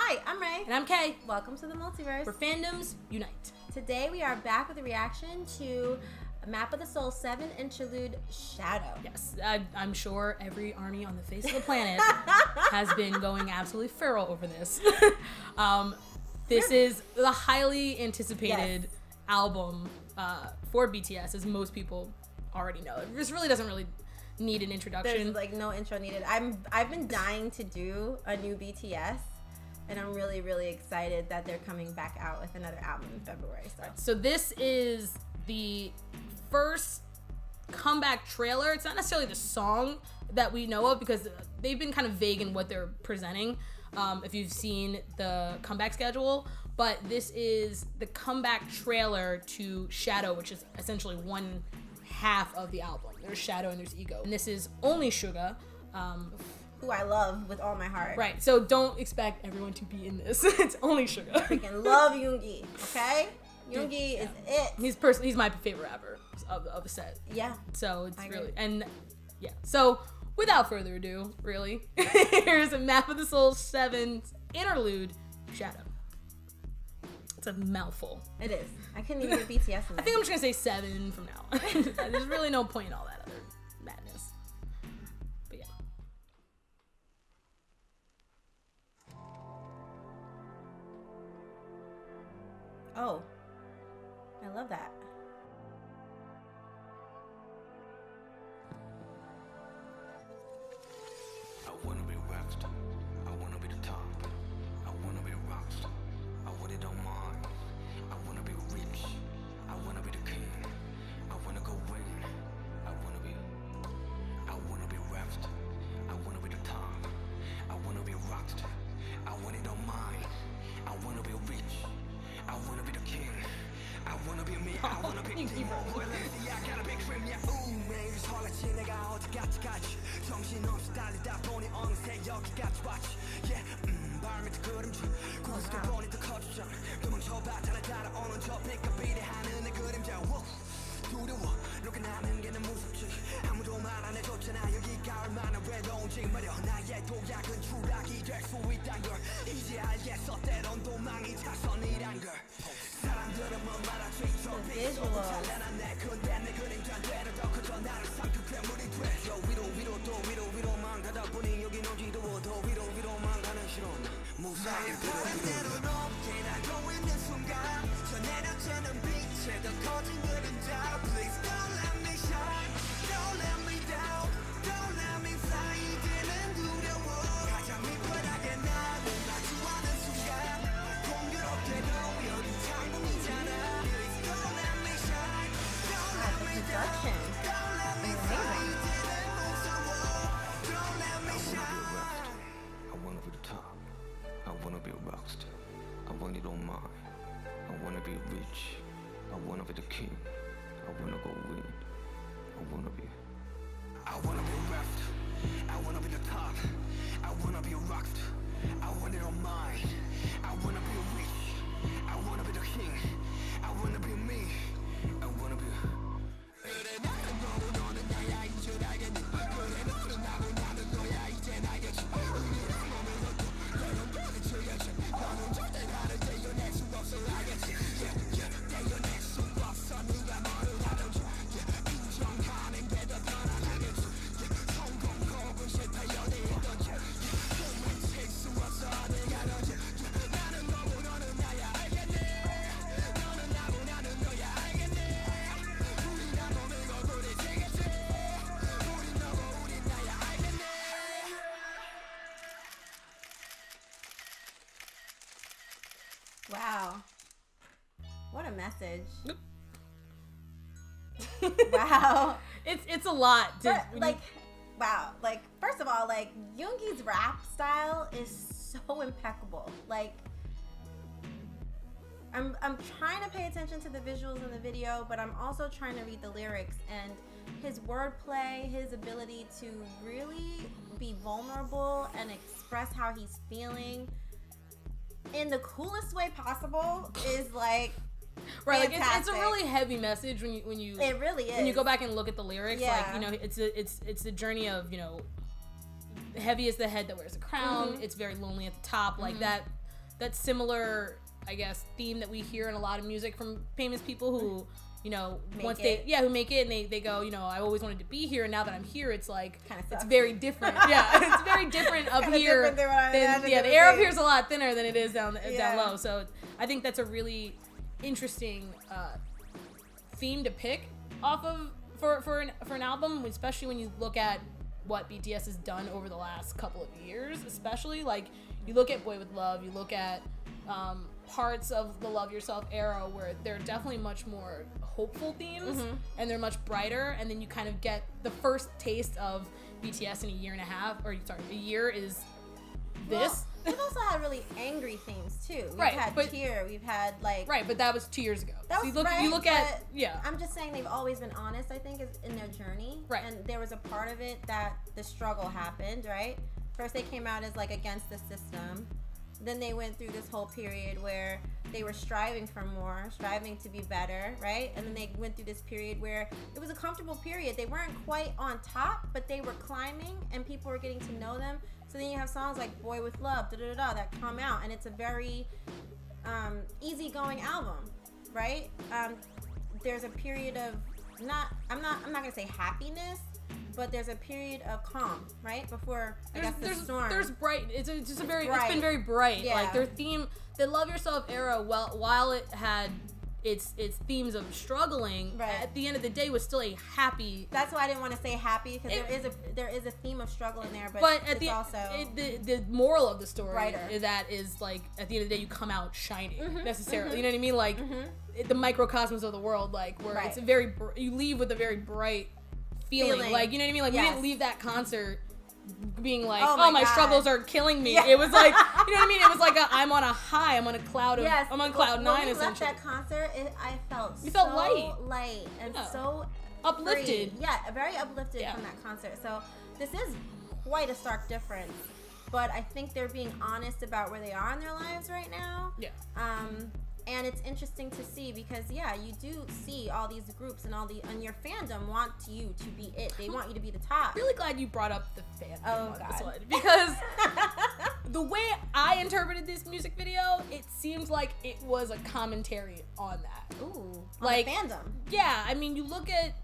Hi, I'm Ray. And I'm Kay. Welcome to the multiverse. Where fandoms unite. Today we are back with a reaction to Map of the Soul 7 Interlude Shadow. Yes, I'm sure every army on the face of the planet has been going absolutely feral over this. This is the highly anticipated album for BTS, as most people already know. This really doesn't need an introduction. There's like no intro needed. I've been dying to do a new BTS, and I'm really, really excited that they're coming back out with another album in February. So this is the first comeback trailer. It's not necessarily the song that we know of because they've been kind of vague in what they're presenting. If you've seen the comeback schedule, but this is the comeback trailer to Shadow, which is essentially one half of the album. There's Shadow and there's Ego, and this is only Suga, who I love with all my heart. Right. So don't expect everyone to be in this. It's only Suga. Freaking love Yoongi. Okay, Yoongi is it. He's my favorite rapper of the set. Yeah. So it's really So without further ado, really, here's a Map of the Soul 7 Interlude Shadow. It's a mouthful. It is. I couldn't even get BTS in there. I think I'm just gonna say 7 from now on. There's really no point in all that other madness. But yeah. Oh, I love that. I wanna be rocked. I wanna be the top. I wanna be the rockstar. I want it on mine. I wanna be rich. I wanna be the king. I wanna go win. I wanna be rocked. I wanna be the top. I wanna be rocked. I want it on mine. I wanna be rich. I wanna be the king. I wanna be me. I wanna be king. I got a big dream. Yeah, ooh, 매일 설레지 내가 어디까지 가지. 정신없이 달리다 보니 어느새 여기까지 왔지. Yeah, 발 밑에 그림자. 고스톱 보니 더 커지잖아. 도망쳐봐 다 따라오는 저 빛과 비례하는 내 그림자. 두려워 로그나는 게 난 무섭지. 아무도 말 안 해줬잖아. 여기가 얼마나 외로운지 말여. 나의 도약은 추락이 될 수 있단 걸. 이제 알겠어 때론 도망이 타선이란 걸. 사람들은 뭐 말하지 저 빛으로 찬란한 내 근데 내 그림자 되는 더 커져 나를 삼킬 괴물이 돼. 저 위로 또 위로만 가다 보니 여긴 어지러워 더 위로만 가는 시로 무사히 바람대로 높게 날고 있는 순간 저 내려지는 빛에 더 커진 그림자. Please don't let me shine, don't let me down, don't let me fly. 이제는 두려워 가장 밑바닥에 나를 마주하는 순간 공교롭게도 여기 창문이잖아. Please don't let me shine, don't let me down, don't let me fly. 이제는 무서워 don't let me shine. I wanna be the top. I wanna be a rockstar. I want it on mine. I wanna be rich. I wanna be the king. I wanna go win. I wanna be left. I wanna be the top. I wanna be a rockstar. I want it on mine. I wanna be rich. I wanna be the king. I wanna be me. I wanna be. 그래 나는 너무 너는 나야 이제 알겠니. 그래 너는 나고 나는 너야 이제 알겠지. 우리의 몸을 넣고 너는 너를 즐겨줘. 너는 절대 나를 떼어낼 수 없어 알겠지. 떼어낼 수 없어 누가 너를 하든지. 인정하는 게 더 편안하겠지. 성공 혹은 실패 어디든지. 꿈을 칠 수 없어 어디 가든지. 나는 너고 너는 나야 알겠니. 너는 나고 나는 너야 알겠니. 우린 한 몸이고 부딪히겠지. 우린 너고 우린 나야 알겠니. Wow. What a message. Wow. It's a lot. Wow. Like, first of all, like, Yoongi's rap style is so impeccable. Like, I'm trying to pay attention to the visuals in the video, but I'm also trying to read the lyrics, and his wordplay, his ability to really be vulnerable and express how he's feeling in the coolest way possible is like right. Like it's a really heavy message when you it really is when you go back and look at the lyrics. Yeah. Like, you know, it's the journey of, you know, heavy is the head that wears a crown. Mm-hmm. It's very lonely at the top. Like that that similar, I guess, theme that we hear in a lot of music from famous people who, you know, who make it and they go, you know, I always wanted to be here, and now that I'm here, it's like it's very different. It's very different up here. The air up here is a lot thinner than it is down low. So I think that's a really interesting theme to pick off of for an album, especially when you look at what BTS has done over the last couple of years, especially like you look at Boy With Love, you look at parts of the Love Yourself era where they're definitely much more hopeful themes and they're much brighter, and then you kind of get the first taste of BTS in a year is this. Well, we've also had really angry themes too. We've Right, had but- Tear, we've had like But that was 2 years ago. That So was you look at I'm just saying they've always been honest, I think, in their journey. Right. And there was a part of it that the struggle happened, right? First they came out as like against the system. Then they went through this whole period where they were striving for more, striving to be better, right? And then they went through this period where it was a comfortable period. They weren't quite on top, but they were climbing and people were getting to know them. So then you have songs like Boy With Love, that come out, and it's a very easygoing album, right? There's a period of I'm not gonna say happiness, but there's a period of calm, right? Before the storm. There's bright. It's been very bright. Yeah. Like their theme, the Love Yourself era, while it had its themes of struggling, at the end of the day was still a happy. That's why I didn't want to say happy, because there is a theme of struggle in there, but at the moral of the story is like at the end of the day you come out shining necessarily. You know what I mean? Like the microcosmos of the world, like where it's you leave with a very bright feeling. Like, you know what I mean? Like we didn't leave that concert being like, oh my struggles are killing me. It was like, you know what I mean? It was like I'm on a high. I'm on a cloud of. I'm on cloud nine. When we left that concert, I felt felt light and so uplifted. Free. Yeah, very uplifted from that concert. So this is quite a stark difference. But I think they're being honest about where they are in their lives right now. Yeah. And it's interesting to see because you do see all these groups and your fandom want you to be it. They want you to be the top. Really glad you brought up the fandom. Oh God. This one, because the way I interpreted this music video, it seems like it was a commentary on that. Ooh, like on the fandom. Yeah, I mean, you look at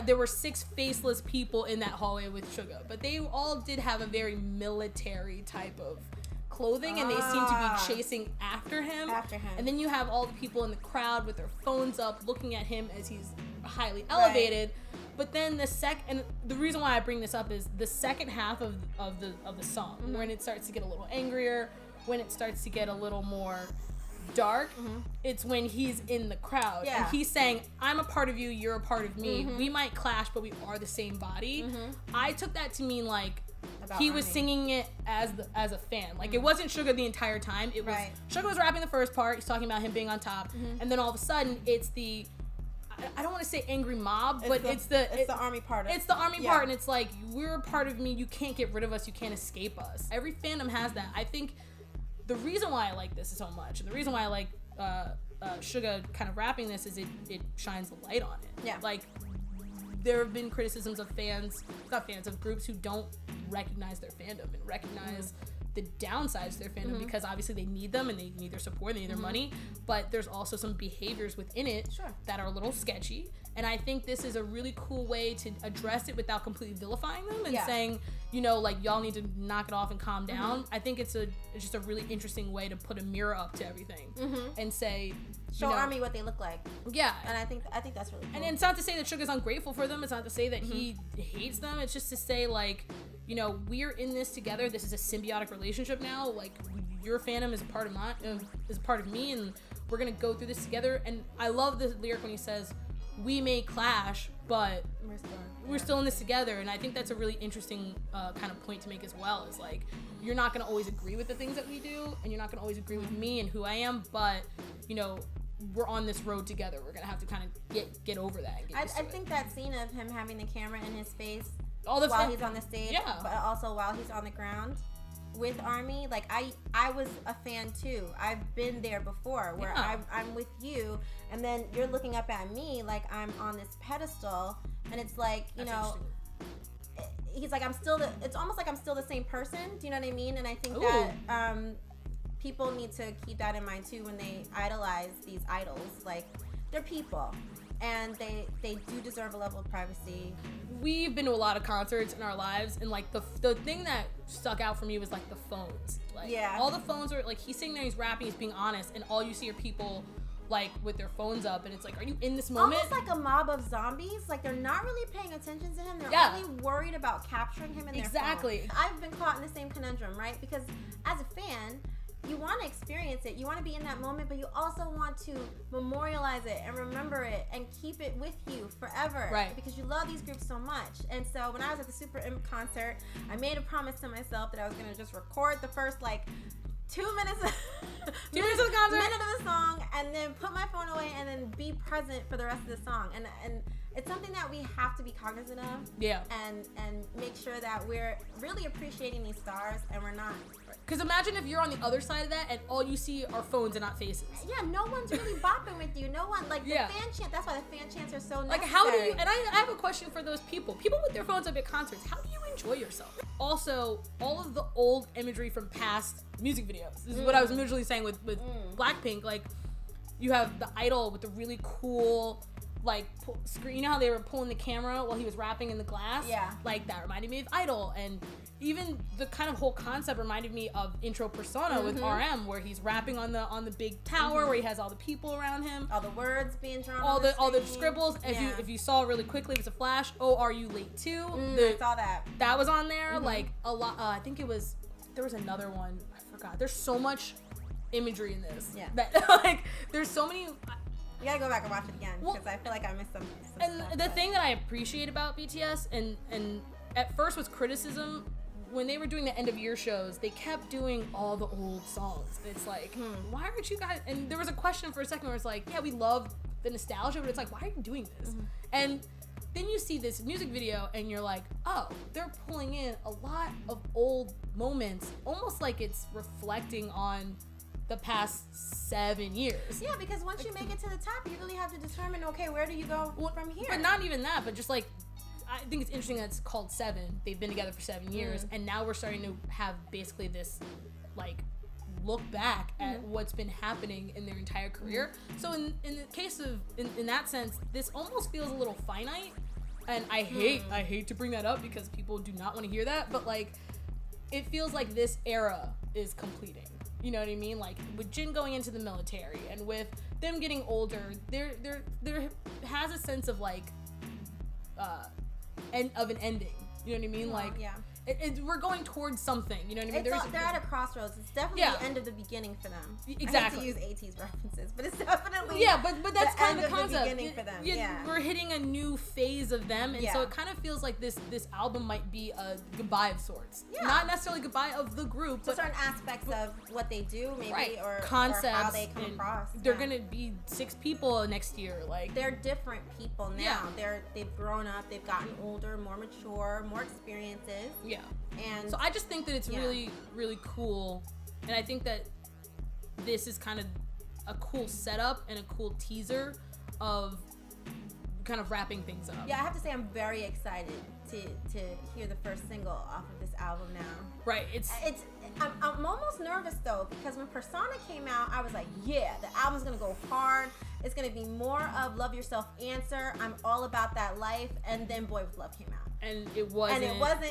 there were 6 faceless people in that hallway with Suga, but they all did have a very military type of clothing, and they seem to be chasing after him. And then you have all the people in the crowd with their phones up looking at him as he's highly elevated. But then the reason why I bring this up is the second half of the song, when it starts to get a little angrier, when it starts to get a little more dark, it's when he's in the crowd and he's saying, I'm a part of you, you're a part of me, we might clash but we are the same body. I took that to mean like he was singing it as a fan. Like it wasn't Suga the entire time. It was Suga was rapping the first part, he's talking about him being on top, and then all of a sudden it's the I don't want to say angry mob, but it's the army part. It's the army part, and it's like, we're a part of me, you can't get rid of us, you can't escape us. Every fandom has that. I think the reason why I like this so much, and the reason why I like Suga kind of rapping this, is it shines the light on it. Yeah. Like, there have been criticisms of of groups who don't recognize their fandom and recognize the downsides to their fandom, because obviously they need them and they need their support, they need their money, but there's also some behaviors within it that are a little sketchy. And I think this is a really cool way to address it without completely vilifying them and saying, you know, like, y'all need to knock it off and calm down. I think it's just a really interesting way to put a mirror up to everything and say, show Army what they look like. Yeah. And I think that's really cool. And it's not to say that Suga's ungrateful for them. It's not to say that he hates them. It's just to say, like, you know, we're in this together. This is a symbiotic relationship now. Like, your fandom is a part of me, and we're gonna go through this together. And I love the lyric when he says, we may clash, but we're still in this together. And I think that's a really interesting kind of point to make as well, is like, you're not going to always agree with the things that we do, and you're not going to always agree with me and who I am, but, you know, we're on this road together. We're going to have to kind of get over that. And I think that scene of him having the camera in his face while he's on the stage, but also while he's on the ground with Army, like, I was a fan too. I've been there before, where I'm with you, and then you're looking up at me like I'm on this pedestal, and it's like, you know, he's like, it's almost like I'm still the same person. Do you know what I mean? And I think that people need to keep that in mind too when they idolize these idols. Like, they're people, and they do deserve a level of privacy. We've been to a lot of concerts in our lives, and like the thing that stuck out for me was like the phones. Like, yeah, all the phones are like, he's sitting there, he's rapping, he's being honest, and all you see are people like with their phones up, and it's like, are you in this moment? Almost like a mob of zombies. Like, they're not really paying attention to him. They're only worried about capturing him in their phone. I've been caught in the same conundrum, right? Because as a fan, you want to experience it, you want to be in that moment, but you also want to memorialize it and remember it and keep it with you forever, right? Because you love these groups so much. And so when I was at the Super Imp concert, I made a promise to myself that I was going to just record the first like 2 minutes of the concert, minute of the song, and then put my phone away and then be present for the rest of the song. And it's something that we have to be cognizant of. Yeah. And make sure that we're really appreciating these stars and we're not. Because imagine if you're on the other side of that and all you see are phones and not faces. Yeah, no one's really bopping with you. No one, like, the fan chant, that's why the fan chants are so necessary. Like, how do you, and I have a question for those people with their phones up at concerts, how do you enjoy yourself? Also, all of the old imagery from past music videos. This is what I was originally saying with Blackpink. Like, you have the idol with the really cool, like, screen. You know how they were pulling the camera while he was rapping in the glass? Yeah. Like, that reminded me of Idol. And even the kind of whole concept reminded me of Intro Persona with RM, where he's rapping on the big tower, where he has all the people around him, all the words being drawn, all the scribbles. If you saw really quickly, it was a flash. Oh, are you late too? I saw that. That was on there. Like, a lot. I think there was another one. I forgot. There's so much imagery in this. Yeah. That like there's so many. You gotta go back and watch it again because I feel like I missed some and stuff. The thing that I appreciate about BTS and at first was criticism. When they were doing the end of year shows, they kept doing all the old songs. It's like, why aren't you guys? And there was a question for a second where it's like, yeah, we love the nostalgia, but it's like, why are you doing this? And then you see this music video and you're like, oh, they're pulling in a lot of old moments, almost like it's reflecting on the past 7 years. Yeah, because once you make it to the top, you really have to determine, okay, where do you go from here? But not even that, but just like, I think it's interesting that it's called 7. They've been together for 7 years, and now we're starting to have basically this, like, look back at what's been happening in their entire career. So in the case of, in that sense, this almost feels a little finite, and I hate to bring that up because people do not want to hear that, but like, it feels like this era is completing. You know what I mean? Like, with Jin going into the military and with them getting older, there has a sense of like, of an ending. You know what I mean? Like, yeah. We're going towards something. You know what I mean? They're at a crossroads. It's definitely the end of the beginning for them. Exactly. I hate to use AT's references, but it's definitely but that's kind of the concept. Beginning for them. We're hitting a new phase of them, and so it kind of feels like this album might be a goodbye of sorts. Yeah. Not necessarily goodbye of the group, but certain aspects of what they do, maybe, or concepts, or how they come across. They're gonna be 6 people next year. Like, they're different people now. They've grown up. They've gotten older, more mature, more experiences. Yeah. And so I just think that it's really, really cool. And I think that this is kind of a cool setup and a cool teaser of kind of wrapping things up. Yeah, I have to say I'm very excited to hear the first single off of this album now. Right. I'm almost nervous though, because when Persona came out, I was like, yeah, the album's gonna go hard. It's gonna be more of Love Yourself Answer. I'm all about that life. And then Boy With Love came out. And it wasn't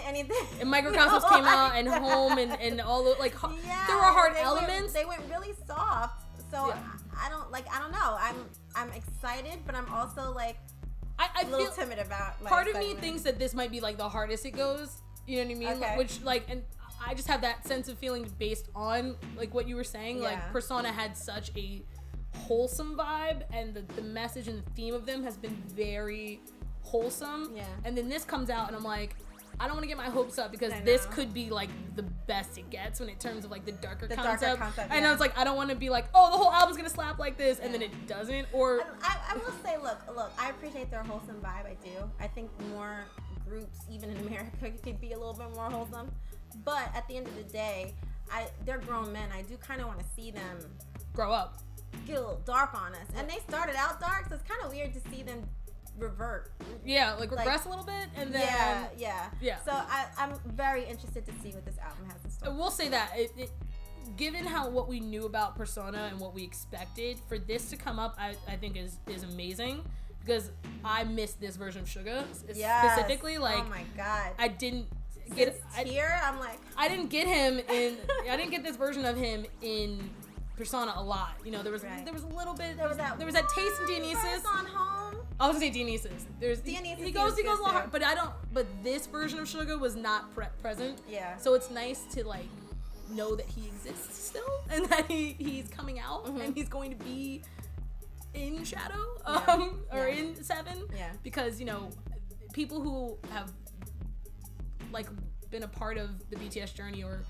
anything. And Microcosmos came out, and Home, and all the, like, there were hard elements. They went really soft. So I don't know. I'm excited, but I'm also like a little timid about. Part of me thinks that this might be like the hardest it goes. You know what I mean? Okay. Which, like, and I just have that sense of feeling based on like what you were saying. Yeah. Like, Persona had such a wholesome vibe, and the message and the theme of them has been very wholesome. Yeah. And then this comes out and I'm like, I don't want to get my hopes up because this could be like the best it gets when in terms of like the darker concept. And I was like, I don't want to be like, oh, the whole album's gonna slap like this, and then it doesn't. Or I will say, look, I appreciate their wholesome vibe. I do. I think more groups, even in America, could be a little bit more wholesome. But at the end of the day, they're grown men. I do kind of want to see them grow up, get a little dark on us. And they started out dark, so it's kind of weird to see them revert. Yeah, like regress a little bit, and then yeah. So I'm very interested to see what this album has in store. We'll say that given what we knew about Persona and what we expected, for this to come up, I think is amazing, because I missed this version of Suga specifically. Like, oh my god, I didn't get here. I'm like, I didn't get him in. I didn't get this version of him in Persona a lot. You know, there was a little bit. There was that taste in Dionysus. On home. I was gonna say Dionysus. There's Dionysus. He goes a little hard, but I don't. But this version of Suga was not present. Yeah. So it's nice to like know that he exists still, and that he's coming out, and he's going to be in Shadow, or in 7. Yeah. Because, you know, people who have like been a part of the BTS journey, or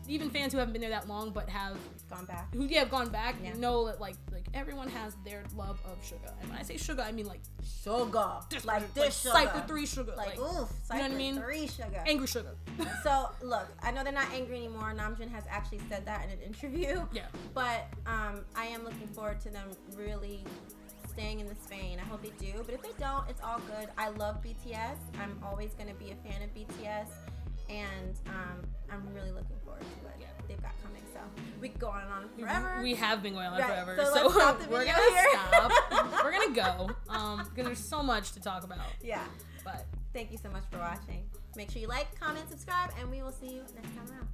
even fans who haven't been there that long but have gone back, know that like everyone has their love of Suga. And when I say Suga, I mean like Suga, like this Suga, Cypher 3 Suga, like oof, Cypher, you know what I mean? 3 Suga, angry Suga. So look, I know they're not angry anymore. Namjoon has actually said that in an interview. Yeah. But I am looking forward to them really staying in this vein. I hope they do. But if they don't, it's all good. I love BTS. I'm always gonna be a fan of BTS, and I'm really looking forward to what they've got coming. So we can go on and on forever. We have been going on forever. So So let's stop the we're video gonna here. stop. We're gonna go. Because there's so much to talk about. Yeah. But thank you so much for watching. Make sure you like, comment, subscribe, and we will see you next time around.